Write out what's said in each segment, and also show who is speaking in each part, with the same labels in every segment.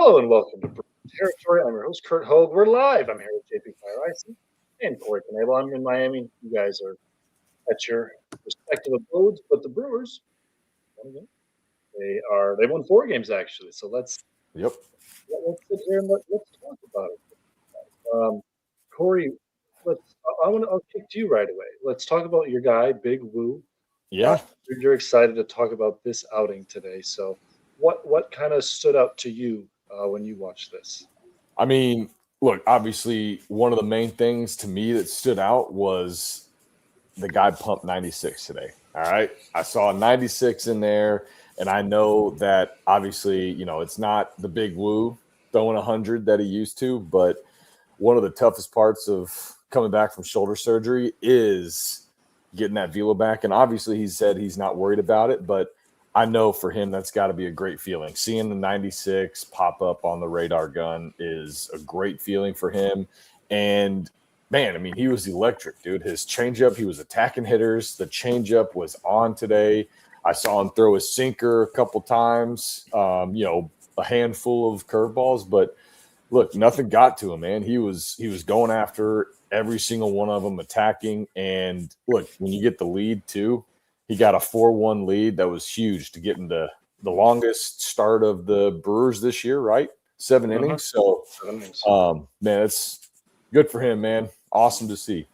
Speaker 1: Hello and welcome to Brewer Territory. I'm your host, Kurt Hogue. We're live. I'm here with JP Fire and Corey Canelo. I'm in Miami. You guys are at your respective abodes, but the Brewers, they won 4 games actually. So let's sit here and let's talk about it. Corey, I'll kick to you right away. Let's talk about your guy, Big Woo.
Speaker 2: Yeah,
Speaker 1: you're excited to talk about this outing today. So, what kind of stood out to you when you watched this?
Speaker 2: I mean, look, obviously, one of the main things to me that stood out was the guy pumped 96 today. All right. I saw 96 in there, and I know that obviously, it's not the Big Woo throwing 100 that he used to, but one of the toughest parts of coming back from shoulder surgery is getting that velo back. And obviously, he said he's not worried about it, but I know for him, that's got to be a great feeling. Seeing the 96 pop up on the radar gun is a great feeling for him. And, man, I mean, he was electric, dude. His changeup, he was attacking hitters. The changeup was on today. I saw him throw his sinker a couple times, a handful of curveballs. But, look, nothing got to him, man. He was going after every single one of them, attacking. And, look, when you get the lead, too, he got a 4-1 lead. That was huge to get into the longest start of the Brewers this year, right? 7 innings. So, man, it's good for him, man. Awesome to see.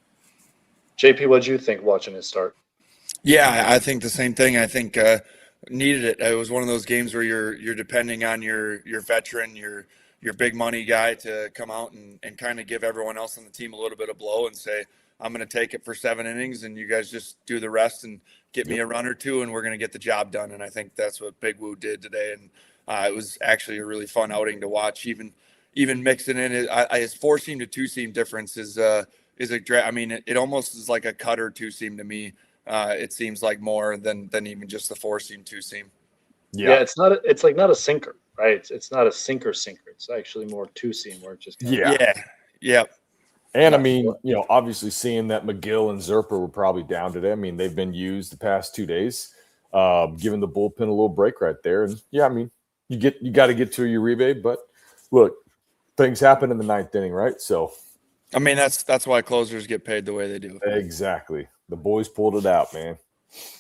Speaker 1: JP, what did you think watching his start?
Speaker 3: Yeah, I think the same thing. I think needed it. It was one of those games where you're depending on your veteran, your big money guy to come out and kind of give everyone else on the team a little bit of blow and say, I'm going to take it for 7 innings, and you guys just do the rest and get me a run or two, and we're going to get the job done. And I think that's what Big Woo did today. And it was actually a really fun outing to watch. Even mixing in his 4-seam to 2-seam difference is a I mean, it almost is like a cutter 2-seam to me. It seems like more than even just the 4-seam 2-seam.
Speaker 1: Yeah, it's not a sinker, right? It's not a sinker. It's actually more 2-seam where it just
Speaker 3: yeah.
Speaker 2: And, I mean, obviously seeing that McGill and Zerpa were probably down today. I mean, they've been used the past 2 days, giving the bullpen a little break right there. And, yeah, I mean, you got to get to a Uribe. But, look, things happen in the 9th inning, right? So,
Speaker 3: I mean, that's why closers get paid the way they do.
Speaker 2: Exactly. The boys pulled it out, man.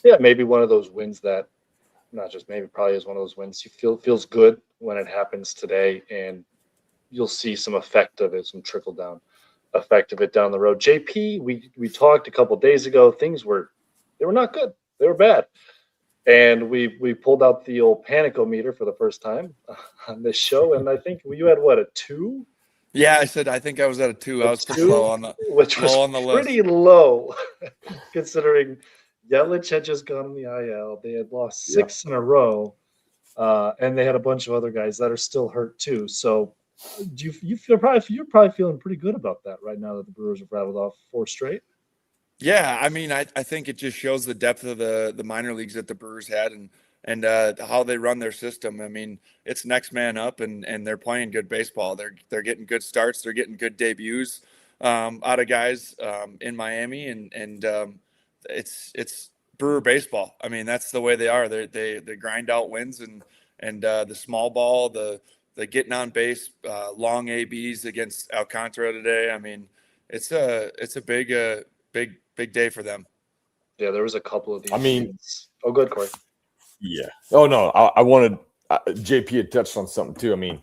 Speaker 1: Yeah, maybe one of those wins that not just maybe probably is one of those wins you feels good when it happens today, and you'll see some effect of it, some trickle down effect of it down the road. JP, we talked a couple of days ago. Things were not good. They were bad, and we pulled out the old panicometer for the first time on this show, and I think you had a 2.
Speaker 3: Yeah, I think I was at a 2. I was pretty low on the
Speaker 1: which was
Speaker 3: on the
Speaker 1: pretty
Speaker 3: list.
Speaker 1: low, considering Yelich had just gone on the IL. They had lost 6 in a row, and they had a bunch of other guys that are still hurt too. So, you're probably feeling pretty good about that right now that the Brewers have rattled off 4 straight.
Speaker 3: Yeah, I mean, I think it just shows the depth of the minor leagues that the Brewers had and how they run their system. I mean, it's next man up, and they're playing good baseball. They're getting good starts. They're getting good debuts out of guys in Miami, and it's Brewer baseball. I mean, that's the way they are. They grind out wins and the small ball, the getting on base, long ABs against Alcantara today. I mean, it's a big day for them.
Speaker 1: Yeah, there was a couple of these.
Speaker 2: I mean,
Speaker 1: wins. Oh, good, Corey.
Speaker 2: Yeah. Oh, no, I wanted JP had touched on something too. I mean,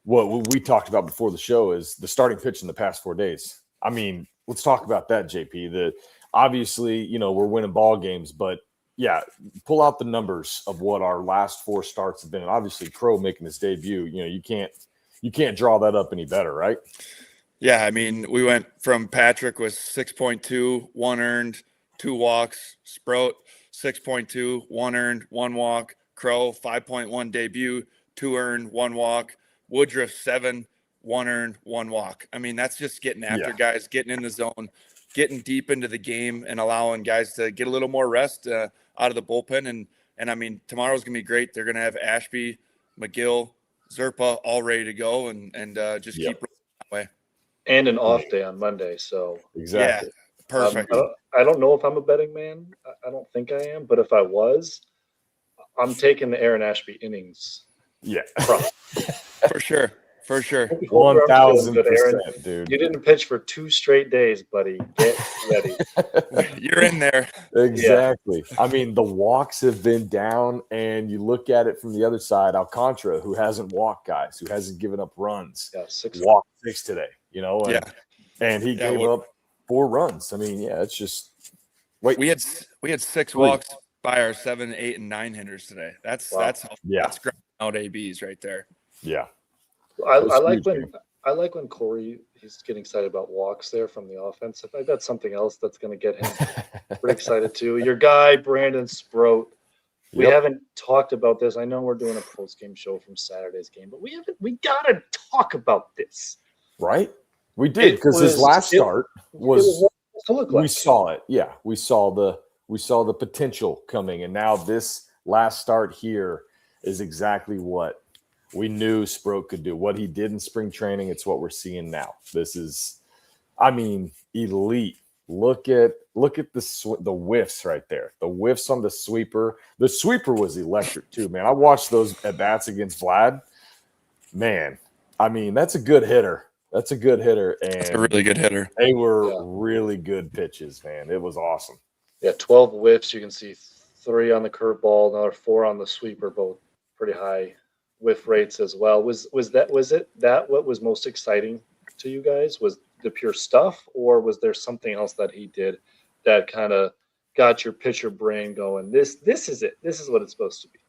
Speaker 2: what we talked about before the show is the starting pitch in the past 4 days. I mean, let's talk about that, JP. Obviously, we're winning ball games, but yeah, pull out the numbers of what our last 4 starts have been. And obviously, Crow making his debut, you can't draw that up any better, right?
Speaker 3: Yeah, I mean, we went from Patrick was 6.2, 1 earned, 2 walks. Sproat 6.2, 1 earned, 1 walk. Crow 5.1 debut, 2 earned, 1 walk. Woodruff 7, 1 earned, 1 walk. I mean, that's just getting after guys, getting in the zone, getting deep into the game, and allowing guys to get a little more rest out of the bullpen. And I mean, tomorrow's gonna be great. They're gonna have Ashby, McGill, Zerpa all ready to go, and just keep rolling that way.
Speaker 1: And an off day on Monday, so
Speaker 2: exactly.
Speaker 3: Yeah, perfect.
Speaker 1: I don't know if I'm a betting man. I don't think I am, but if I was, I'm taking the Aaron Ashby innings.
Speaker 2: Yeah.
Speaker 3: For sure. For sure.
Speaker 1: Hope your arm's feeling good, Aaron.
Speaker 2: 1000%, dude.
Speaker 1: You didn't pitch for 2 straight days, buddy. Get ready.
Speaker 3: You're in there.
Speaker 2: Exactly. I mean, the walks have been down, and you look at it from the other side. Alcantara, who hasn't walked guys, who hasn't given up runs, walked 6 today. And he gave up 4 runs. I mean, it's just
Speaker 3: we had 6 walks by our 7, 8, and 9 hitters today. That's ground out ABs right there.
Speaker 2: Yeah.
Speaker 1: I like when Corey he's getting excited about walks there from the offense. I think that's something else that's going to get him pretty excited too. Your guy Brandon Sproat. We haven't talked about this. I know we're doing a post-game show from Saturday's game, but we gotta talk about this.
Speaker 2: Right? We did, because his last start was we saw it. Yeah, we saw the potential coming, and now this last start here is exactly what we knew Sproat could do. What he did in spring training, it's what we're seeing now. This is, I mean, elite. Look at the whiffs right there. The whiffs on the sweeper. The sweeper was electric too, man. I watched those at bats against Vlad. Man, I mean, that's a good hitter. And
Speaker 3: that's a really good hitter.
Speaker 2: They were really good pitches, man. It was awesome.
Speaker 1: Yeah, 12 whiffs. You can see 3 on the curveball, another 4 on the sweeper, both pretty high whiff rates as well. Was it what was most exciting to you guys? Was the pure stuff, or was there something else that he did that kind of got your pitcher brain going? This is it. This is what it's supposed to be.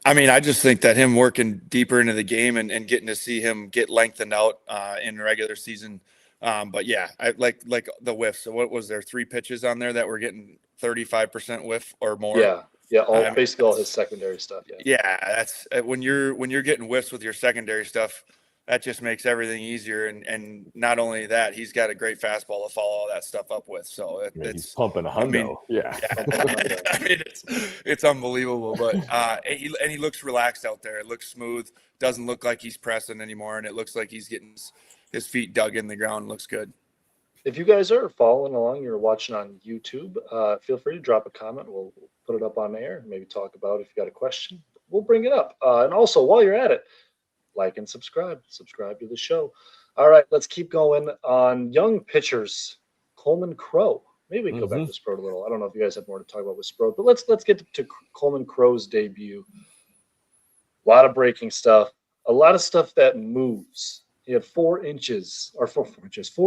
Speaker 3: I just think that him working deeper into the game and getting to see him get lengthened out in regular season. But yeah, I like the whiff. So what was there? 3 pitches on there that were getting 35% whiff or more.
Speaker 1: Yeah, basically all his secondary stuff.
Speaker 3: Yeah, that's when you're getting whiffs with your secondary stuff. That just makes everything easier, and not only that, he's got a great fastball to follow all that stuff up with. So
Speaker 2: he's pumping a hundo.
Speaker 3: I mean, it's unbelievable. But he looks relaxed out there. It looks smooth. Doesn't look like he's pressing anymore, and it looks like he's getting his feet dug in the ground. Looks good.
Speaker 1: If you guys are following along, you're watching on YouTube, feel free to drop a comment. We'll put it up on air. Maybe talk about if you got a question. We'll bring it up. And also, while you're at it, like and subscribe to the show. All right, let's keep going on young pitchers. Coleman Crow. Maybe we can go back to Sproat a little. I don't know if you guys have more to talk about with Sproat, but let's get to Coleman Crow's debut. A lot of breaking stuff, a lot of stuff that moves. He had 4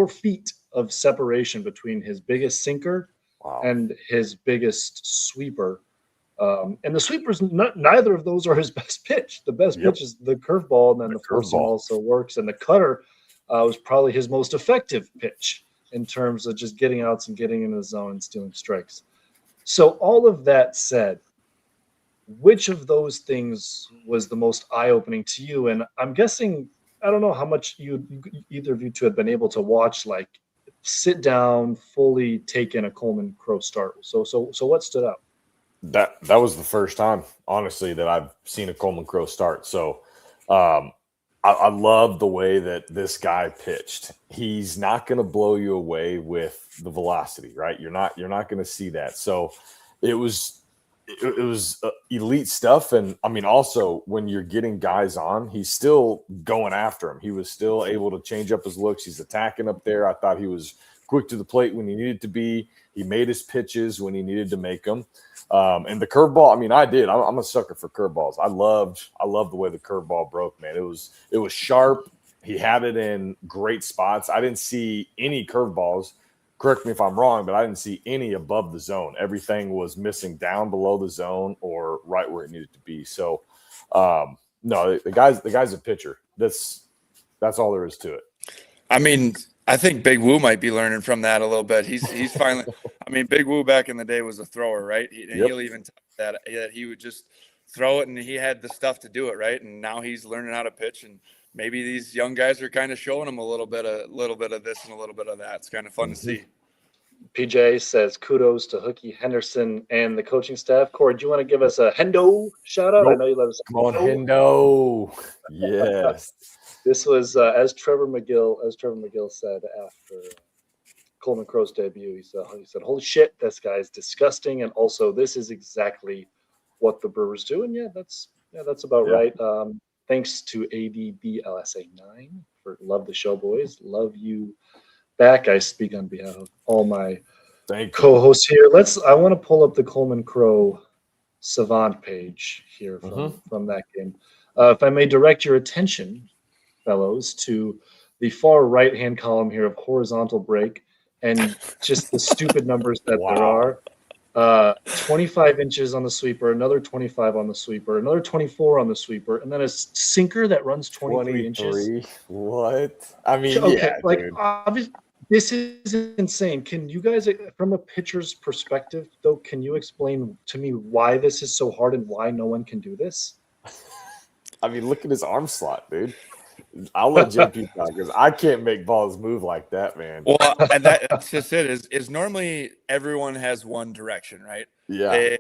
Speaker 1: feet of separation between his biggest sinker and his biggest sweeper. And the sweepers, neither of those are his best pitch. The best pitch is the curveball, and then the four seam also works. And the cutter was probably his most effective pitch in terms of just getting outs and getting into the zone and stealing strikes. So all of that said, which of those things was the most eye-opening to you? And I'm guessing, I don't know how much either of you two have been able to watch, like sit down, fully take in a Coleman Crow start. So what stood out?
Speaker 2: That was the first time, honestly, that I've seen a Coleman Crow start. So I love the way that this guy pitched. He's not going to blow you away with the velocity, right? You're not going to see that. So it was elite stuff. And I mean, also when you're getting guys on, he's still going after him. He was still able to change up his looks. He's attacking up there. I thought he was quick to the plate when he needed to be. He made his pitches when he needed to make them. And the curveball, I mean, I'm a sucker for curveballs. I loved the way the curveball broke, man. It was sharp. He had it in great spots. I didn't see any curveballs. Correct me if I'm wrong, but I didn't see any above the zone. Everything was missing down below the zone or right where it needed to be. So, no, the guy's a pitcher. That's all there is to it.
Speaker 3: I mean, I think Big Woo might be learning from that a little bit. He's finally. I mean, Big Woo back in the day was a thrower, right? He'll even tell that he would just throw it, and he had the stuff to do it, right? And now he's learning how to pitch, and maybe these young guys are kind of showing him a little bit of this and a little bit of that. It's kind of fun to see.
Speaker 1: PJ says kudos to Hookie Henderson and the coaching staff. Corey, do you want to give us a Hendo shout out?
Speaker 2: Nope.
Speaker 1: I know you love us.
Speaker 2: Come on, Hendo. Yes.
Speaker 1: This was as Trevor McGill said after Coleman Crow's debut. He said, "Holy shit, this guy's disgusting." And also, this is exactly what the Brewers do. And yeah, that's Yeah, that's about
Speaker 2: Yeah.
Speaker 1: right. Thanks to ADBLSA9 for love the show, boys. Love you back. I speak on behalf of all my
Speaker 2: Thank you.
Speaker 1: co-hosts here. I want to pull up the Coleman Crow Savant page here from that game. If I may direct your attention, fellows, to the far right-hand column here of horizontal break and just the stupid numbers that there
Speaker 2: Wow.
Speaker 1: are. 25 inches on the sweeper, another 25 on the sweeper, another 24 on the sweeper, and then a sinker that runs 23 inches.
Speaker 2: What? I mean,
Speaker 1: Okay,
Speaker 2: yeah,
Speaker 1: like
Speaker 2: dude.
Speaker 1: obviously, this is insane. Can you guys, from a pitcher's perspective, though, can you explain to me why this is so hard and why no one can do this?
Speaker 2: I mean, look at his arm slot, dude. I'll let JP talk because I can't make balls move like that, man.
Speaker 3: Well, and that's just it. Is normally everyone has one direction, right?
Speaker 2: Yeah.
Speaker 3: They're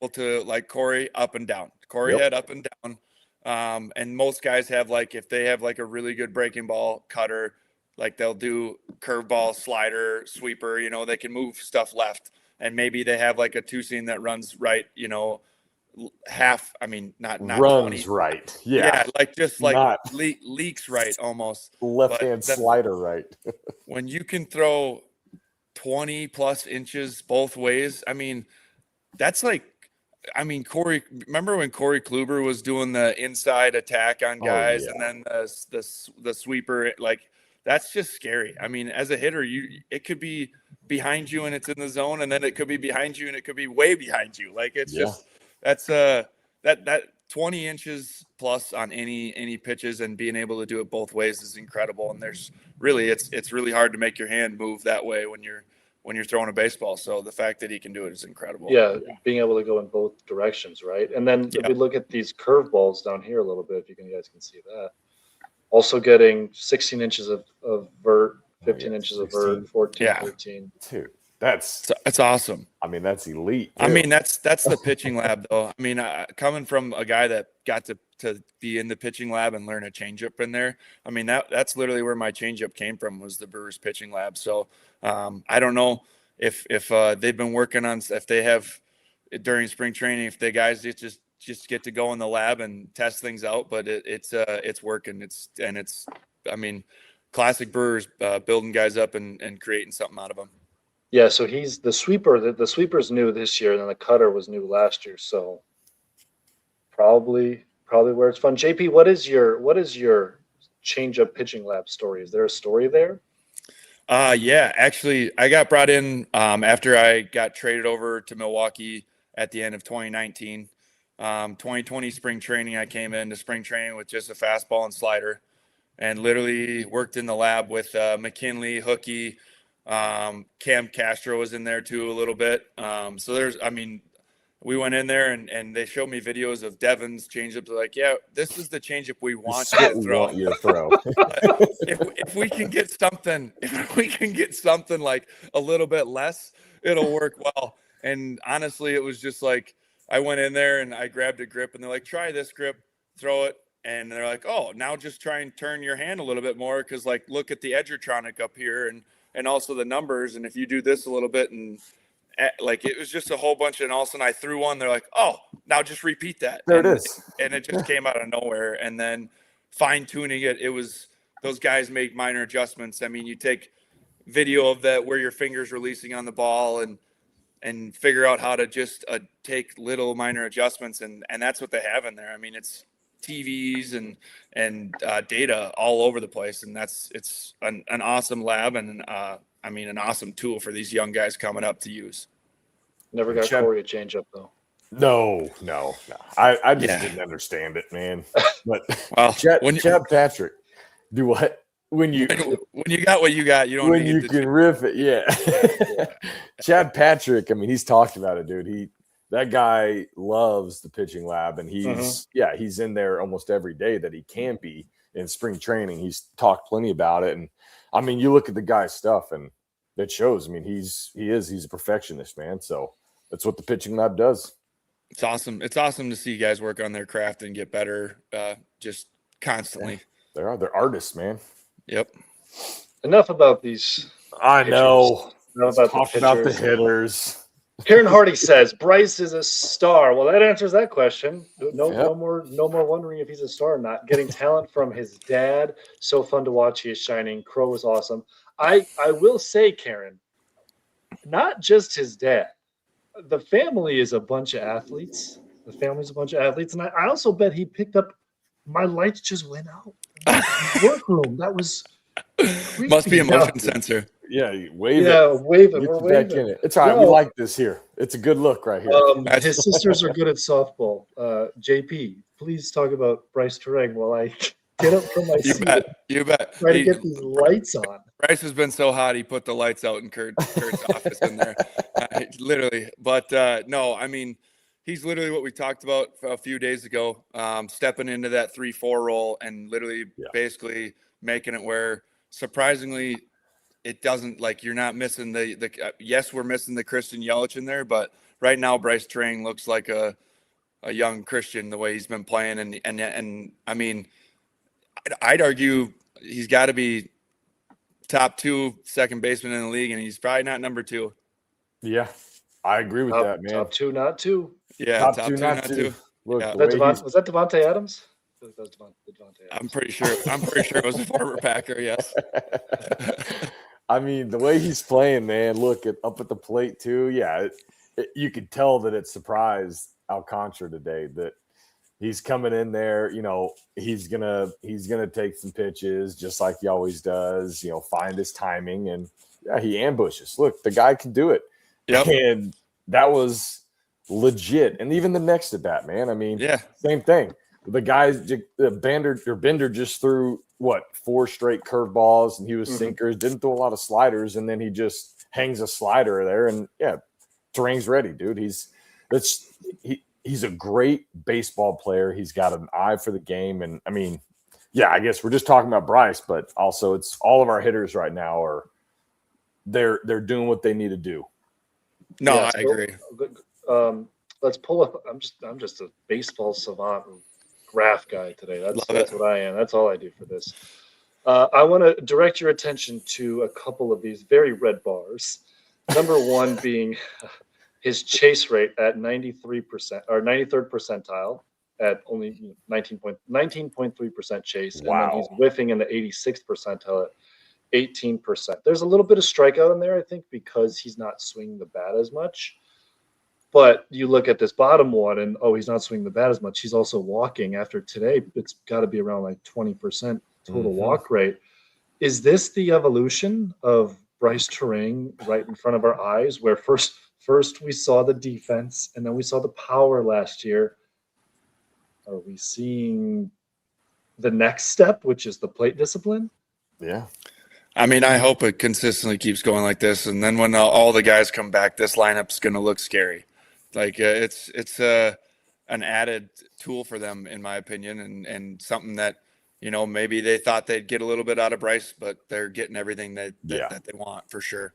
Speaker 3: able to, like Corey, up and down. Corey had up and down. And most guys have, like, if they have like a really good breaking ball cutter, like they'll do curveball, slider, sweeper, they can move stuff left. And maybe they have like a two-seam that runs right, half, I mean, not
Speaker 2: runs
Speaker 3: 20.
Speaker 2: right. Yeah.
Speaker 3: Like just like
Speaker 2: not
Speaker 3: leaks right almost.
Speaker 2: left-hand slider right.
Speaker 3: When you can throw 20 plus inches both ways, I mean, that's like, Corey, remember when Corey Kluber was doing the inside attack on guys and then the sweeper, like that's just scary. I mean, as a hitter, it could be behind you and it's in the zone, and then it could be behind you and it could be way behind you. Like it's just that 20 inches plus on any pitches and being able to do it both ways is incredible. And there's really it's really hard to make your hand move that way when you're throwing a baseball. So the fact that he can do it is incredible.
Speaker 1: Yeah, being able to go in both directions, right? And then if we look at these curveballs down here a little bit, if you guys can see that. Also getting 16 inches of vert, 15 inches of vert, 14, 13.
Speaker 2: Dude, that's
Speaker 3: awesome.
Speaker 2: I mean, that's elite.
Speaker 3: Too. I mean, that's the pitching lab, though. I mean, coming from a guy that got to be in the pitching lab and learn a changeup in there. I mean, that's literally where my changeup came from, was the Brewers pitching lab. So I don't know if they've been working on, if they have during spring training, if the guys just get to go in the lab and test things out, but it's working. I mean, classic Brewers, building guys up and creating something out of them.
Speaker 1: Yeah, so he's the sweeper. The sweeper's new this year, and then the cutter was new last year. So probably where it's fun. JP, what is your change-up pitching lab story? Is there a story there?
Speaker 3: Yeah, actually, I got brought in after I got traded over to Milwaukee at the end of 2019. 2020 spring training, I came into spring training with just a fastball and slider, and literally worked in the lab with McKinley, Hookie. Cam Castro was in there too a little bit. So we went in there and they showed me videos of Devin's changeup. They're like, yeah, this is the changeup we want you to throw. if we can get something like a little bit less, it'll work well. And honestly, it was just like, I went in there and I grabbed a grip and they're like, try this grip, throw it. And they're like, oh, now just try and turn your hand a little bit more. Cause like, look at the Edgertronic up here and also the numbers. And if you do this a little bit, and like, it was just a whole bunch. And all of a sudden I threw one, they're like, oh, now just repeat that.
Speaker 2: There it is.
Speaker 3: And it just came out of nowhere. And then fine tuning it. It was, those guys make minor adjustments. I mean, you take video of that, where your finger's releasing on the ball and figure out how to just take little minor adjustments. And that's what they have in there. I mean, it's TVs and data all over the place. And it's an awesome lab and an awesome tool for these young guys coming up to use.
Speaker 1: Never got Corey a changeup though.
Speaker 2: No. I just didn't understand it, man. But Chad Patrick, do what? When you
Speaker 3: got what you got, you don't
Speaker 2: when you can riff it, yeah. Chad Patrick, I mean, he's talked about it, dude. That guy loves the pitching lab, and he's in there almost every day that he can be in spring training. He's talked plenty about it, and I mean, you look at the guy's stuff, and it shows. I mean, he's a perfectionist, man. So that's what the pitching lab does.
Speaker 3: It's awesome. It's awesome to see guys work on their craft and get better, just constantly.
Speaker 2: Yeah. They're artists, man.
Speaker 3: Yep.
Speaker 1: Enough about these.
Speaker 2: I know.
Speaker 1: Enough about
Speaker 2: talk about the hitters.
Speaker 1: Karen Hardy says Bryce is a star. Well, that answers that question. No
Speaker 2: Yep.
Speaker 1: more wondering if he's a star or not. Getting talent from his dad, so fun to watch. He is shining. Crow is awesome. I will say, Karen, not just his dad. The family is a bunch of athletes. The family's a bunch of athletes, and I also bet he picked up. My lights just went out. Workroom. That was creepy.
Speaker 3: Must be a motion sensor.
Speaker 2: Yeah, you wave
Speaker 1: Yeah,
Speaker 2: it.
Speaker 1: waving.
Speaker 2: Get
Speaker 1: We're
Speaker 2: you back
Speaker 1: waving.
Speaker 2: in it. It's all right. We like this here. It's a good look right here.
Speaker 1: His sisters are good at softball. JP, please talk about Bryce Turang while I get up from my
Speaker 3: You
Speaker 1: seat.
Speaker 3: bet. You bet.
Speaker 1: Try to get these lights on.
Speaker 3: Bryce has been so hot, he put the lights out in Kurt's office in there. Literally. But no, I mean, he's literally what we talked about a few days ago, stepping into that 3-4 role and literally basically making it where surprisingly it doesn't, like, you're not missing the yes, we're missing the Christian Yelich in there, but right now Bryce Turang looks like a young Christian the way he's been playing. And I mean, I'd argue he's got to be top 2 second baseman in the league, and he's probably not number 2.
Speaker 2: Yeah, I agree with that, man.
Speaker 1: Top 2, not 2.
Speaker 3: Yeah,
Speaker 2: top
Speaker 3: 2,
Speaker 2: two,
Speaker 3: not 2.
Speaker 2: Look,
Speaker 3: Yeah.
Speaker 1: Was that Devontae Adams? That was Devontae Adams.
Speaker 3: I'm pretty sure it was a former Packer. Yes.
Speaker 2: I mean, the way he's playing, man. Look up at the plate too. Yeah, you could tell that it surprised Alcantara today that he's coming in there. You know, he's gonna take some pitches just like he always does. You know, find his timing, and he ambushes. Look, the guy can do it.
Speaker 3: Yep.
Speaker 2: And that was legit. And even the next at bat, man. I mean, same thing. The guys, Bender just threw 4 straight curveballs, and he was sinkers. Didn't throw a lot of sliders, and then he just hangs a slider there, and Turang's ready, dude. He's a great baseball player. He's got an eye for the game, and I mean, I guess we're just talking about Bryce, but also it's all of our hitters right now are they're doing what they need to do.
Speaker 3: No, I agree.
Speaker 1: Let's pull up. I'm just a baseball savant and graph guy today. That's what I am. That's all I do for this. I want to direct your attention to a couple of these very red bars. Number one being his chase rate at 93% or 93rd percentile at only 19.3% chase.
Speaker 2: Wow.
Speaker 1: And then he's whiffing in the 86th percentile at 18%. There's a little bit of strikeout in there, I think, because he's not swinging the bat as much. But you look at this bottom one and, he's not swinging the bat as much. He's also walking after today. It's got to be around like 20% total walk rate. Is this the evolution of Bryce Turang right in front of our eyes, where first we saw the defense and then we saw the power last year? Are we seeing the next step, which is the plate discipline?
Speaker 2: Yeah.
Speaker 3: I mean, I hope it consistently keeps going like this. And then when all the guys come back, this lineup's going to look scary. Like it's an added tool for them, in my opinion, and something that, maybe they thought they'd get a little bit out of Bryce, but they're getting everything that they want for sure.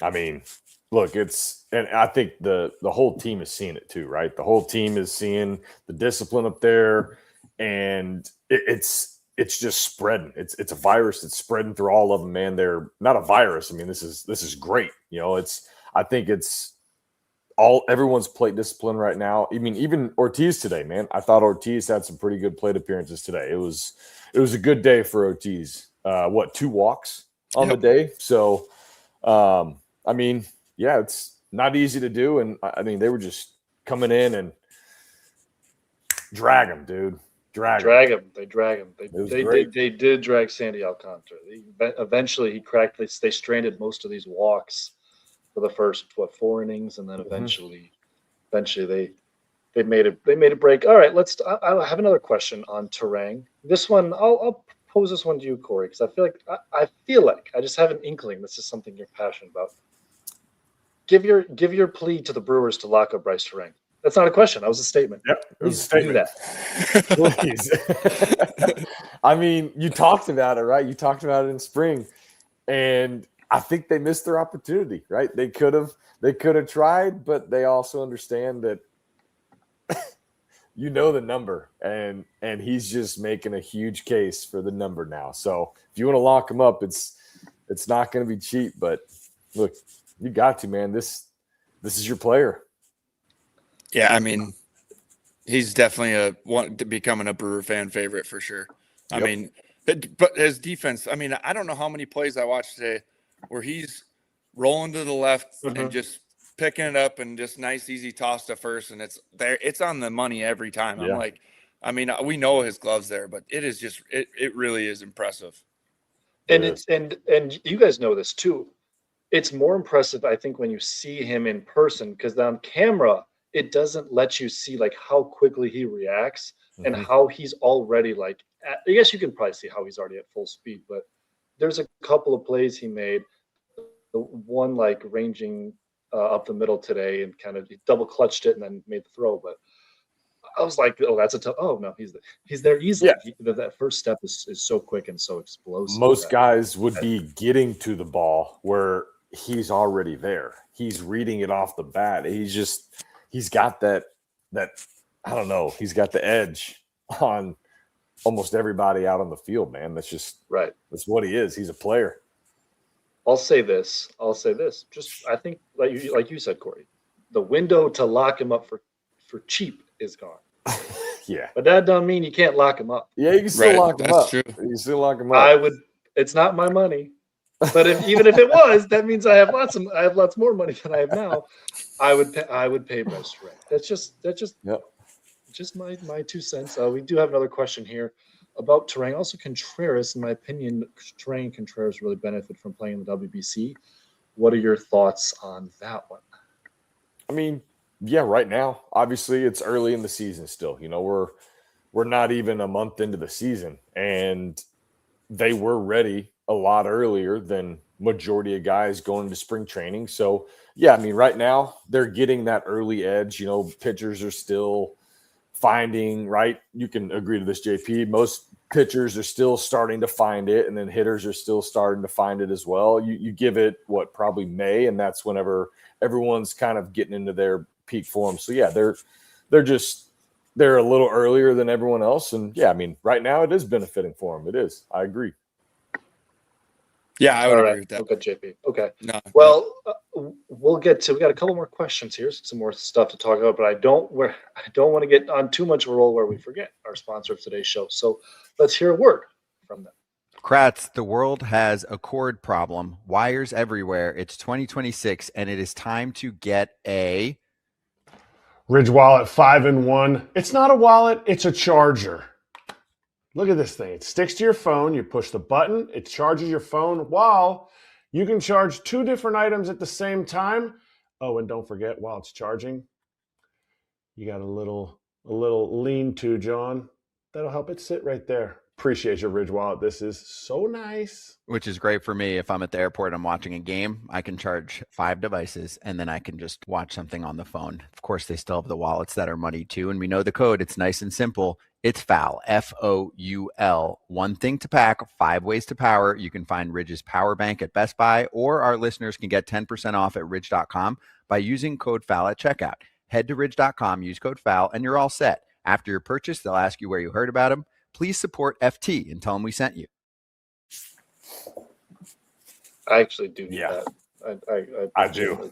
Speaker 2: I mean, look, and I think the whole team is seeing it too, right? The whole team is seeing the discipline up there, and it's just spreading. It's a virus that's spreading through all of them, man. They're not a virus. I mean, this is great. I think it's everyone's plate discipline right now. I mean, even Ortiz today, man. I thought Ortiz had some pretty good plate appearances today. It was a good day for Ortiz. 2 walks on the day. So, I mean, it's not easy to do. And I mean, they were just coming in and drag him, dude. Drag him.
Speaker 1: They drag him. They did drag Sandy Alcantara. Eventually, he cracked. They stranded most of these walks for the first 4 innings, and then eventually they made a break. All right, I have another question on Turang. This one, I'll pose this one to you, Corey, because I feel like I just have an inkling this is something you're passionate about. Give your plea to the Brewers to lock up Bryce Turang. That's not a question. That was a statement.
Speaker 2: Yep, it was a statement. Please. I mean, you talked about it, right? You talked about it in spring, and I think they missed their opportunity, right? They could have tried, but they also understand that the number, and he's just making a huge case for the number now. So if you want to lock him up, it's not going to be cheap, but look, you got to, man. This this is your player.
Speaker 3: Yeah, I mean, he's definitely becoming a Brewer fan favorite for sure. I mean, but his defense, I mean, I don't know how many plays I watched today where he's rolling to the left and just picking it up and just nice, easy toss to first. And it's there. It's on the money every time.
Speaker 2: Yeah.
Speaker 3: I'm like, I mean, we know his gloves there, but it is just, it really is impressive.
Speaker 1: And and you guys know this too. It's more impressive, I think, when you see him in person, because on camera, it doesn't let you see like how quickly he reacts and how he's already like, I guess you can probably see how he's already at full speed, but there's a couple of plays he made. The one like ranging up the middle today and kind of double clutched it and then made the throw. But I was like, oh, that's a tough. Oh no, he's there easily.
Speaker 2: Yeah.
Speaker 1: That first step is so quick and so explosive.
Speaker 2: Most guys would be getting to the ball where he's already there. He's reading it off the bat. He's got that I don't know. He's got the edge on almost everybody out on the field, man. That's just
Speaker 1: right.
Speaker 2: That's what he is. He's a player.
Speaker 1: I'll say this. Just I think like you said, Corey, the window to lock him up for cheap is gone.
Speaker 2: Yeah.
Speaker 1: But that doesn't mean you can't lock him up.
Speaker 2: Yeah, you can still lock him up. True. You can still lock him up.
Speaker 1: It's not my money. But even if it was, that means I have lots more money than I have now. I would pay Bryce Turang. That's just my 2 cents. We do have another question here about Turang. Also, Contreras, in my opinion, Turang and Contreras really benefit from playing the WBC. What are your thoughts on that one?
Speaker 2: I mean, yeah, right now, obviously it's early in the season still. You know, we're not even a month into the season, and they were ready a lot earlier than majority of guys going to spring training. So, yeah, I mean, right now they're getting that early edge. You know, pitchers are still finding, right? You can agree to this, JP. Most pitchers are still starting to find it, and then hitters are still starting to find it as well. You give it, probably May, and that's whenever everyone's kind of getting into their peak form. So, yeah, they're a little earlier than everyone else. And, yeah, I mean, right now it is benefiting for them. It is. I agree.
Speaker 3: Yeah, I would agree with that.
Speaker 1: Okay, JP. Okay.
Speaker 3: No.
Speaker 1: Well, we got a couple more questions here, some more stuff to talk about, but I don't want to get on too much of a roll where we forget our sponsor of today's show. So let's hear a word from them.
Speaker 4: Kratz, the world has a cord problem, wires everywhere. It's 2026, and it is time to get a
Speaker 5: Ridge Wallet 5-in-1. It's not a wallet, it's a charger. Look at this thing. It sticks to your phone. You push the button. It charges your phone while you can charge 2 different items at the same time. Oh, and don't forget, while it's charging, you got a little lean-to, John. That'll help it sit right there. Appreciate your Ridge Wallet. This is so nice.
Speaker 4: Which is great for me. If I'm at the airport and I'm watching a game, I can charge 5 devices and then I can just watch something on the phone. Of course, they still have the wallets that are money too. And we know the code. It's nice and simple. It's FOUL, F-O-U-L. 1 thing to pack, 5 ways to power. You can find Ridge's power bank at Best Buy, or our listeners can get 10% off at ridge.com by using code FOUL at checkout. Head to ridge.com, use code FOUL, and you're all set. After your purchase, they'll ask you where you heard about them. Please support FT and tell them we sent you.
Speaker 1: I actually do need that.
Speaker 2: I do.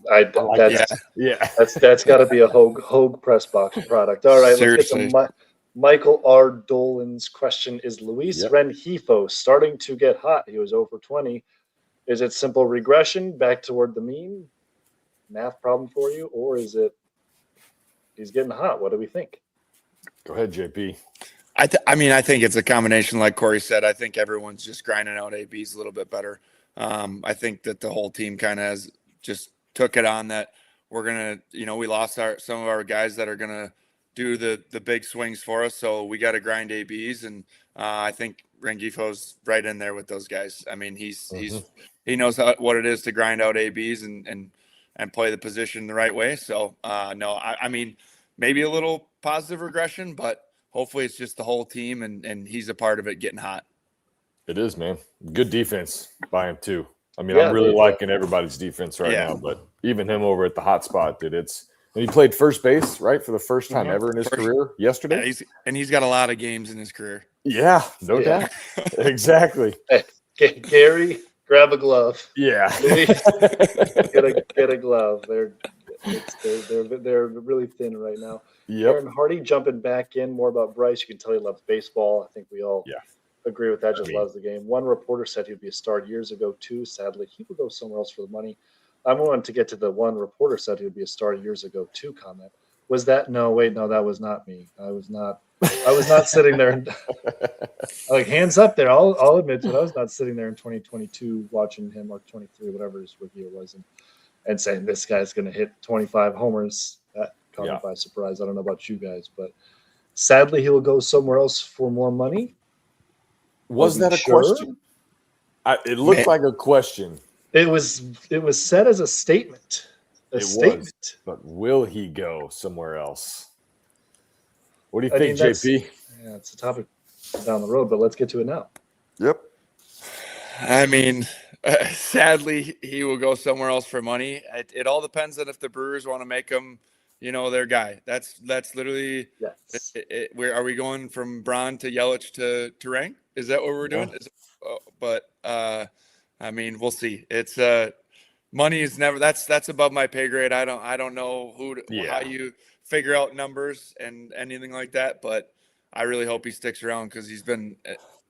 Speaker 1: That's got to be a Hogue press box product. All right,
Speaker 3: Seriously.
Speaker 1: Let's get to Michael R. Dolan's question. Is Luis Rengifo starting to get hot? He was over 20. Is it simple regression back toward the mean? Math problem for you? Or is it he's getting hot? What do we think?
Speaker 2: Go ahead, JP.
Speaker 3: I think it's a combination, like Corey said. I think everyone's just grinding out ABs a little bit better. I think that the whole team kind of has just took it on that we're going to, we lost some of our guys that are going to do the big swings for us. So we got to grind ABs. And I think Rengifo's right in there with those guys. I mean, he knows what it is to grind out ABs and play the position the right way. So no, I mean, maybe a little positive regression, but hopefully it's just the whole team and he's a part of it getting hot.
Speaker 2: It is, man. Good defense by him too. I mean, I'm really liking everybody's defense right now, but even him over at the hot spot, dude, and he played first base, right, for the first time ever in his career yesterday.
Speaker 3: Yeah, he's got a lot of games in his career.
Speaker 2: Yeah, no doubt. Exactly.
Speaker 1: Hey, Gary, grab a glove.
Speaker 2: Yeah.
Speaker 1: Luis, get a glove. They're really thin right now.
Speaker 2: Yep.
Speaker 1: Aaron Hardy jumping back in, more about Bryce. You can tell he loves baseball. I think we all agree with that. Just loves the game. One reporter said he'd be a star years ago too. Sadly, he would go somewhere else for the money. I wanted to get to the one reporter said he would be a star years ago too comment. Was that no? Wait, no, that was not me. I was not sitting there. Like hands up there. I'll admit to it. I was not sitting there in 2022 watching him, or 23, whatever his rookie year was, and saying this guy's going to hit 25 homers. That caught me by surprise. I don't know about you guys, but sadly he will go somewhere else for more money.
Speaker 2: Was that a question? It looked like a question.
Speaker 1: It was said as a statement.
Speaker 2: Was, but will he go somewhere else? What do you think, JP?
Speaker 1: Yeah, it's a topic down the road, but let's get to it now.
Speaker 3: Yep. I mean, sadly, he will go somewhere else for money. It all depends on if the Brewers want to make him, their guy. That's literally.
Speaker 1: Yes.
Speaker 3: Are we going from Braun to Yelich to Turang? Is that what we're doing? I mean, we'll see. It's money is never. That's above my pay grade. I don't know how you figure out numbers and anything like that, but I really hope he sticks around because he's been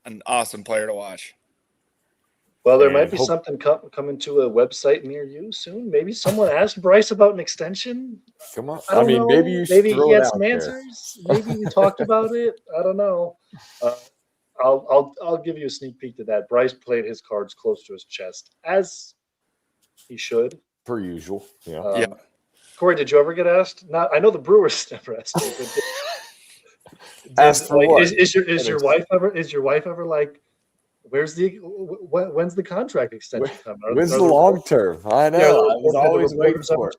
Speaker 3: an awesome player to watch.
Speaker 1: Well, there might be something coming to a website near you soon. Maybe someone asked Bryce about an extension.
Speaker 2: Come on.
Speaker 1: I mean,
Speaker 2: maybe
Speaker 1: he had some answers. Maybe we talked about it. I don't know. I'll give you a sneak peek to that. Bryce played his cards close to his chest, as he should.
Speaker 2: Per usual.
Speaker 3: Yeah.
Speaker 1: Corey, did you ever get asked? I know the Brewers never asked you.
Speaker 2: Asked for what?
Speaker 1: Is your wife ever like? When's the contract extension coming?
Speaker 2: When's the long term? I know. I was always waiting for it.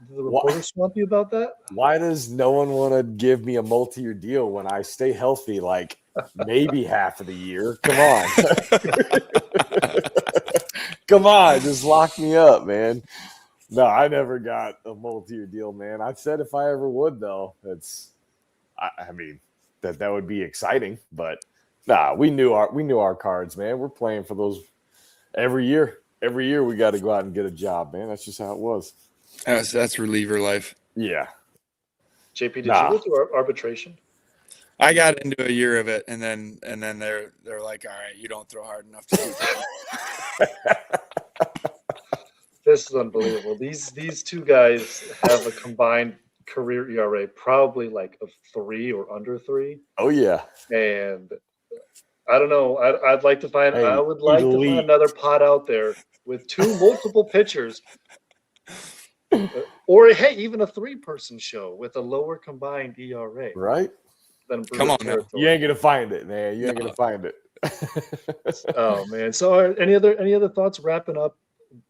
Speaker 1: Did the reporters swamp you about that?
Speaker 2: Why does no one want to give me a multi-year deal when I stay healthy like maybe half of the year? Come on. Come on, just lock me up, man. No, I never got a multi-year deal, man. I said if I ever would, though, I mean, that would be exciting, but nah, we knew our cards, man. We're playing for those every year. Every year we got to go out and get a job, man. That's just how it was.
Speaker 3: That's reliever life.
Speaker 2: Yeah.
Speaker 1: JP, did you go through arbitration?
Speaker 3: I got into a year of it, and then they're like, all right, you don't throw hard enough to do that.
Speaker 1: This is unbelievable. These two guys have a combined career ERA probably like of 3 or under 3.
Speaker 2: Oh yeah.
Speaker 1: And I don't know. I'd like to find. I would like to find another pot out there with 2 multiple pitchers, or hey, even a 3-person show with a lower combined ERA.
Speaker 2: Right.
Speaker 1: Than
Speaker 3: Come on, now.
Speaker 2: You ain't gonna find it, man. You ain't gonna find it.
Speaker 1: Oh man. So, any other thoughts wrapping up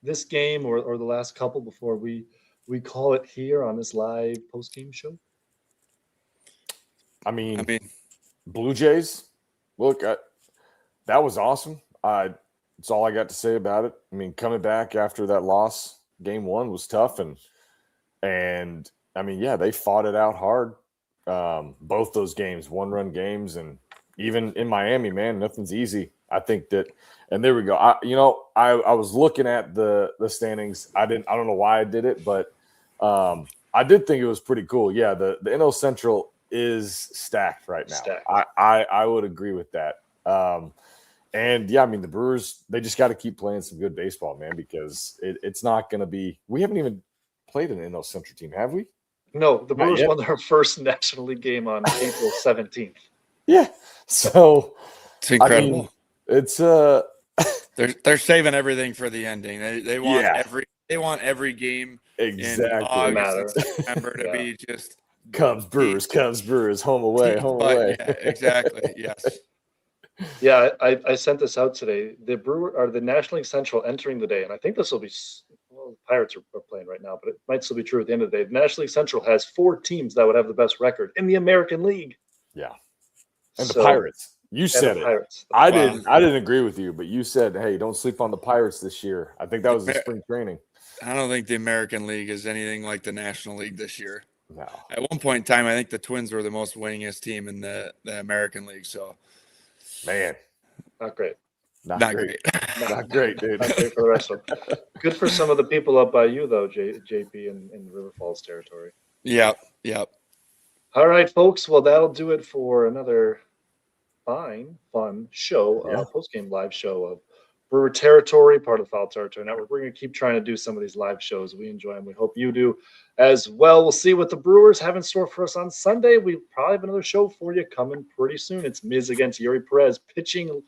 Speaker 1: this game or the last couple before we call it here on this live post-game show?
Speaker 2: I mean, Blue Jays, look, that was awesome. That's all I got to say about it. I mean, coming back after that loss, game 1 was tough, and I mean, yeah, they fought it out hard. Both those games, 1-run games, and even in Miami, man, nothing's easy. I think that, and there we go. I was looking at the standings. I don't know why I did it, but I did think it was pretty cool. Yeah, the NL Central is stacked right now. I would agree with that. And yeah, I mean, the Brewers, they just got to keep playing some good baseball, man, because it's not going to be. We haven't even played an NL Central team, have we?
Speaker 1: No, the Brewers won their first National League game on April 17th.
Speaker 2: Yeah, so
Speaker 3: it's incredible.
Speaker 2: I mean, it's
Speaker 3: they're saving everything for the ending. They want every game
Speaker 2: exactly
Speaker 3: in August and September to be just
Speaker 2: Cubs Brewers, home away.
Speaker 3: Yeah, exactly. Yes.
Speaker 1: Yeah, I sent this out today. The the National League Central entering the day, and I think this will be. Well, the Pirates are playing right now, but it might still be true at the end of the day. The National League Central has 4 teams that would have the best record in the American League.
Speaker 2: Yeah, and the Pirates. You said it.
Speaker 1: Pirates.
Speaker 2: I didn't agree with you, but you said, "Hey, don't sleep on the Pirates this year." I think that was the spring training.
Speaker 3: I don't think the American League is anything like the National League this year.
Speaker 2: No.
Speaker 3: At one point in time, I think the Twins were the most winningest team in the American League. So,
Speaker 2: man,
Speaker 1: not great.
Speaker 3: Not great.
Speaker 2: Not great, dude.
Speaker 1: Not great for the rest of them. Good for some of the people up by you, though, JP, in River Falls territory.
Speaker 3: Yep.
Speaker 1: All right, folks. Well, that'll do it for another fun show, post-game live show of Brewer Territory, part of the Foul Territory Network. We're going to keep trying to do some of these live shows. We enjoy them. We hope you do as well. We'll see what the Brewers have in store for us on Sunday. We probably have another show for you coming pretty soon. It's Miz against Yuri Perez, pitching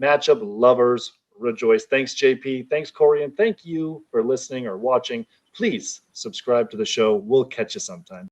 Speaker 1: matchup. Lovers rejoice. Thanks, JP. Thanks, Corey. And thank you for listening or watching. Please subscribe to the show. We'll catch you sometime.